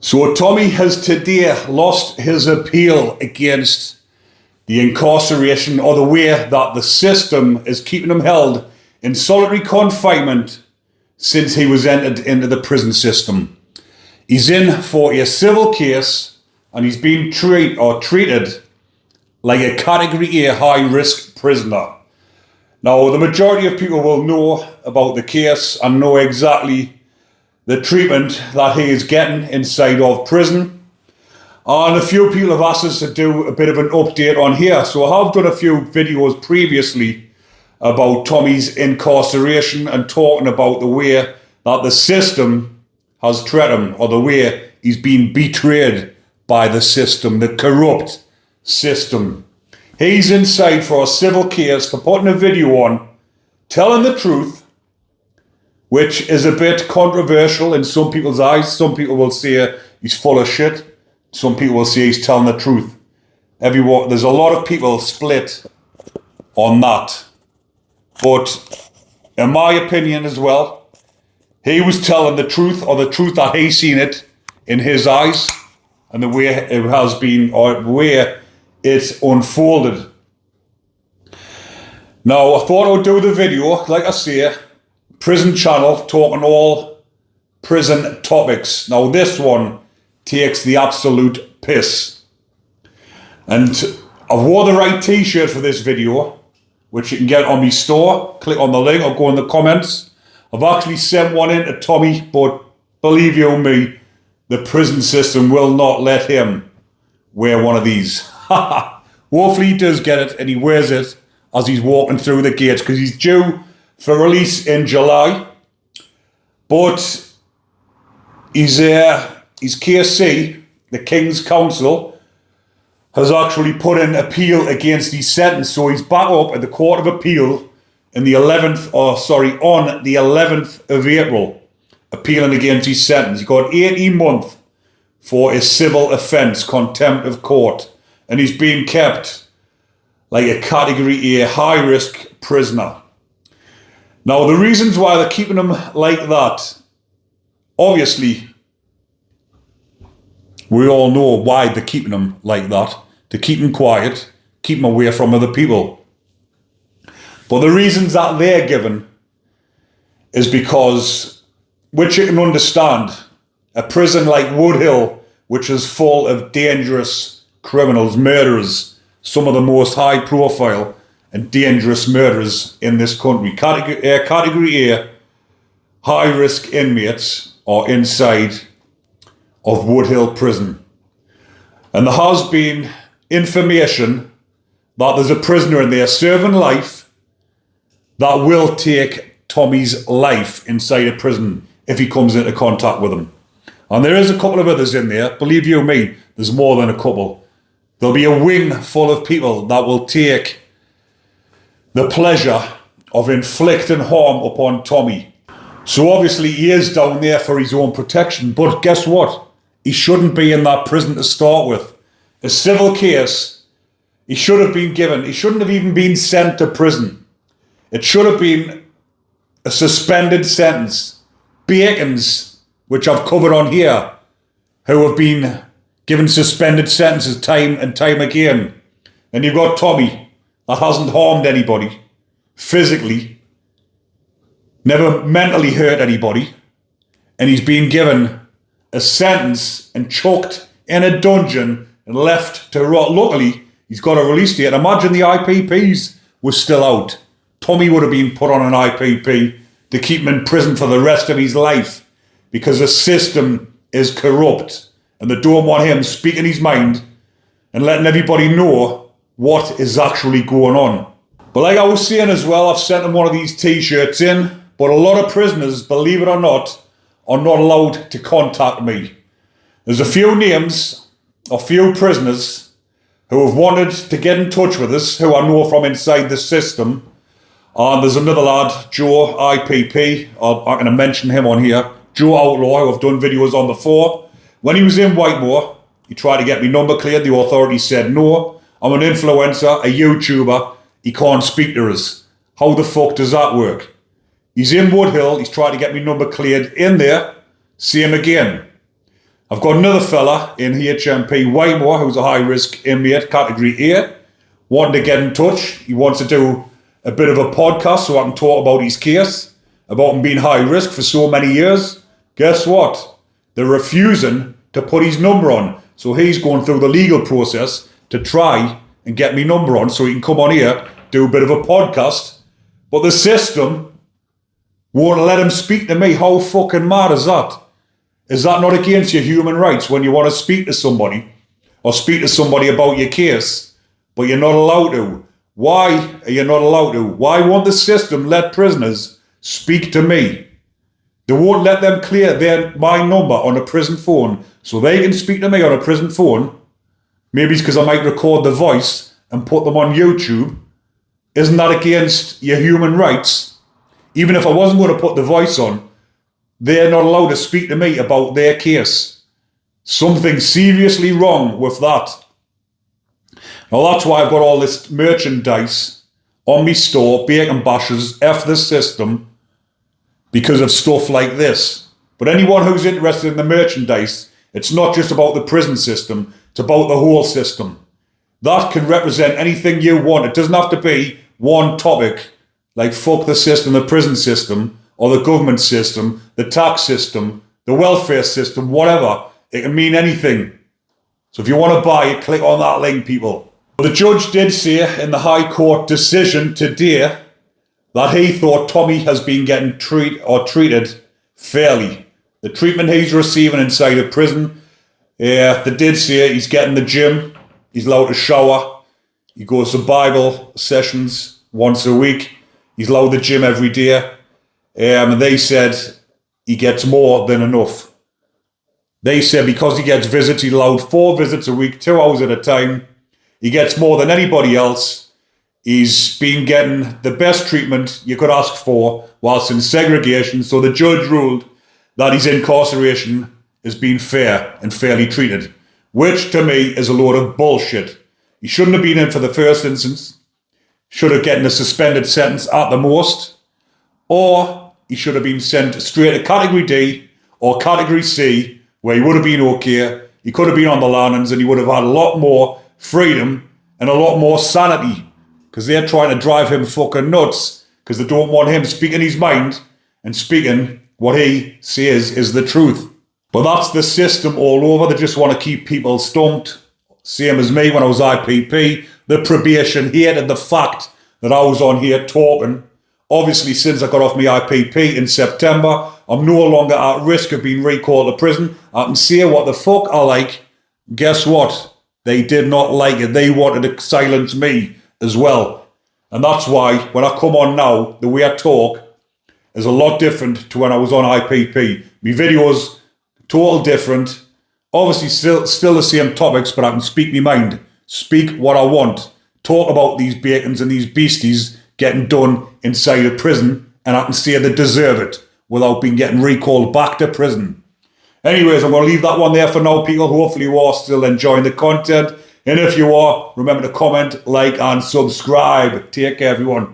So Tommy has today lost his appeal against the incarceration, or the way that the system is keeping him held in solitary confinement since he was entered into the prison system. He's in for a civil case and he's been treated like a Category A high-risk prisoner. Now, the majority of people will know about the case and know exactly the treatment that he is getting inside of prison. And a few people have asked us to do a bit of an update on here. So I have done a few videos previously about Tommy's incarceration and talking about the way that the system has treated him, or the way he's been betrayed by the system, the corrupt system. He's inside for a civil case for putting a video on, telling the truth, which is a bit controversial in some people's eyes. Some people will say he's full of shit. Some people will say he's telling the truth. There's a lot of people split on that. But in my opinion as well, he was telling the truth, or the truth that he's seen it in his eyes, and the way it has been, or the way it's unfolded. Now, I thought I would do the video, like I say, prison channel, talking all prison topics. Now, this one takes the absolute piss. And I've wore the right t-shirt for this video, which you can get on my store. Click on the link or go in the comments. I've actually sent one in to Tommy, but believe you me, the prison system will not let him wear one of these. Hopefully he does get it and he wears it as he's walking through the gates, because he's due for release in July. But his KC, the King's Council, has actually put in appeal against his sentence. So he's back up at the Court of Appeal on the 11th of April, appealing against his sentence. He got 18 months for a civil offence, contempt of court, and he's being kept like a Category A high-risk prisoner. Now, the reasons why they're keeping him like that, obviously, we all know why they're keeping him like that. To keep him quiet, keep him away from other people. But the reasons that they're given is because, which you can understand, a prison like Woodhill, which is full of dangerous criminals, murderers, some of the most high-profile and dangerous murderers in this country. Category A, high-risk inmates are inside of Woodhill prison. And there has been information that there's a prisoner in there serving life that will take Tommy's life inside a prison if he comes into contact with him. And there is a couple of others in there. Believe you me, there's more than a couple. There'll be a wing full of people that will take the pleasure of inflicting harm upon Tommy. So obviously he is down there for his own protection, but guess what? He shouldn't be in that prison to start with. A civil case, he should have been given, he shouldn't have even been sent to prison. It should have been a suspended sentence. Bacons, which I've covered on here, who have been given suspended sentences time and time again. And you've got Tommy, that hasn't harmed anybody physically, never mentally hurt anybody, and he's been given a sentence and chucked in a dungeon and left to rot. Luckily, he's got a release date. Imagine the IPPs were still out. Tommy would have been put on an IPP to keep him in prison for the rest of his life, because the system is corrupt and they don't want him speaking his mind and letting everybody know what is actually going on. But like I was saying as well, I've sent him one of these t-shirts in, but a lot of prisoners, believe it or not, are not allowed to contact me. There's a few names, a few prisoners who have wanted to get in touch with us, who I know from inside the system. And there's another lad, Joe, IPP, I'm going to mention him on here, Joe Outlaw, who I've done videos on before. When he was in Whitemore, he tried to get me number cleared. The authorities said no. I'm an influencer, a YouTuber. He can't speak to us. How the fuck does that work? He's in Woodhill. He's tried to get me number cleared in there. See him again. I've got another fella in HMP Whitemore who's a high-risk inmate, category A, wanting to get in touch. He wants to do a bit of a podcast so I can talk about his case, about him being high risk for so many years. Guess what? They're refusing to put his number on. So he's going through the legal process to try and get me number on so he can come on here, do a bit of a podcast. But the system won't let him speak to me. How fucking mad is that? Is that not against your human rights when you want to speak to somebody or speak to somebody about your case, but you're not allowed to? Why are you not allowed to? Why won't the system let prisoners speak to me? They won't let them clear my number on a prison phone so they can speak to me on a prison phone. Maybe it's because I might record the voice and put them on YouTube. Isn't that against your human rights? Even if I wasn't going to put the voice on, they're not allowed to speak to me about their case. Something seriously wrong with that. Now that's why I've got all this merchandise on my store, bacon bashes, F the system, because of stuff like this. But anyone who's interested in the merchandise, it's not just about the prison system, it's about the whole system. That can represent anything you want. It doesn't have to be one topic, like fuck the system, the prison system, or the government system, the tax system, the welfare system, whatever. It can mean anything. So if you want to buy it, click on that link, people. But the judge did say in the High Court decision today that he thought Tommy has been getting treated fairly. The treatment he's receiving inside of prison, they did say he's getting the gym, he's allowed to shower, he goes to Bible sessions once a week, he's allowed the gym every day. And they said he gets more than enough. They said because he gets visits, he's allowed 4 visits a week, 2 hours at a time. He gets more than anybody else. He's been getting the best treatment you could ask for whilst in segregation. So the judge ruled that his incarceration is being fair and fairly treated, which to me is a load of bullshit. He shouldn't have been in for the first instance. Should have gotten a suspended sentence at the most. Or he should have been sent straight to Category D or Category C, where he would have been okay. He could have been on the landings and he would have had a lot more freedom and a lot more sanity, because they're trying to drive him fucking nuts because they don't want him speaking his mind and speaking what he says is the truth. But that's the system all over. They just want to keep people stumped. Same as me when I was IPP. The probation hated the fact that I was on here talking. Obviously, since I got off my IPP in September, I'm no longer at risk of being recalled to prison. I can say what the fuck I like. Guess what? They did not like it. They wanted to silence me as well. And that's why when I come on now, the way I talk is a lot different to when I was on IPP. My videos, total different. Obviously, still the same topics, but I can speak my mind. Speak what I want. Talk about these bacons and these beasties getting done inside a prison, and I can say they deserve it without being getting recalled back to prison. Anyways, I'm going to leave that one there for now, people. Hopefully you are still enjoying the content. And if you are, remember to comment, like, and subscribe. Take care, everyone.